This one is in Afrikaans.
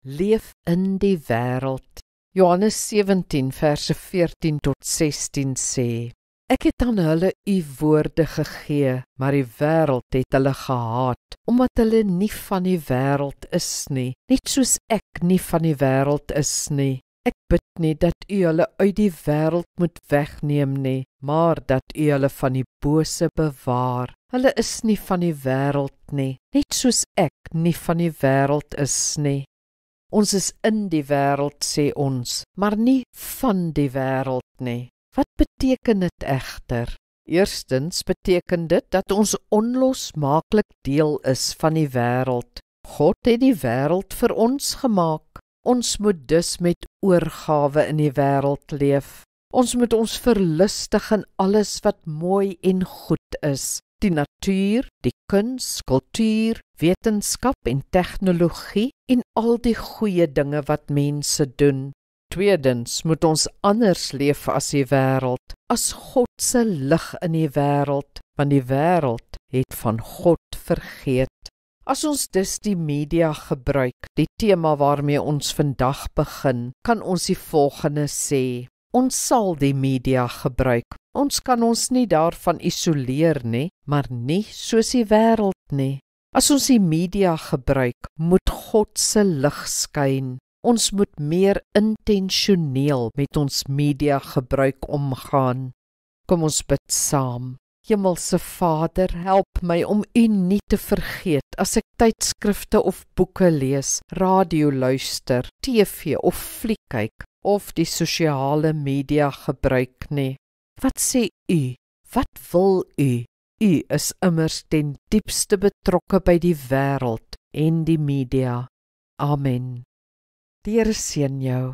leef in die wêreld. Johannes 17 verse 14 tot 16 sê: Ek het aan hulle u woorde gegee, maar die wêreld het hulle gehaat, omdat hulle nie van die wêreld is nie, net soos ek nie van die wêreld is nie. Ek bid nie dat u hulle uit die wêreld moet wegneem nie, maar dat u hulle van die bose bewaar. Hulle is nie van die wêreld nie, net soos ek nie van die wêreld is nie. Ons is in die wêreld, sê ons, maar nie van die wêreld nie. Wat beteken dit egter? Eerstens beteken dit dat ons onlosmaaklik deel is van die wêreld. God het die wêreld vir ons gemaak. Ons moet dus met oorgawe in die wêreld leef. Ons moet ons verlustig in alles wat mooi en goed is. Die natuur, die kuns, kultuur, wetenskap en tegnologie en al die goeie dinge wat mense doen. Tweedens moet ons anders leef as die wêreld, as God se lig in die wêreld, want die wêreld het van God vergeet. As ons dus die media gebruik, die tema waarmee ons vandag begin, kan ons die volgende sê: ons sal die media gebruik. Ons kan ons nie daarvan isoleer nie, maar nie soos die wêreld nie. As ons die media gebruik, moet God se lig skyn. Ons moet meer intentioneel met ons media gebruik omgaan. Kom ons bid saam. Hemelse Vader, help my om U nie te vergeet as ek tydskrifte of boeke lees, radio luister, TV of fliek kyk of die sosiale media gebruik nie. Wat sê U? Wat wil U? U is immers ten diepste betrokke by die wêreld en die media. Amen. Die Here seën jou.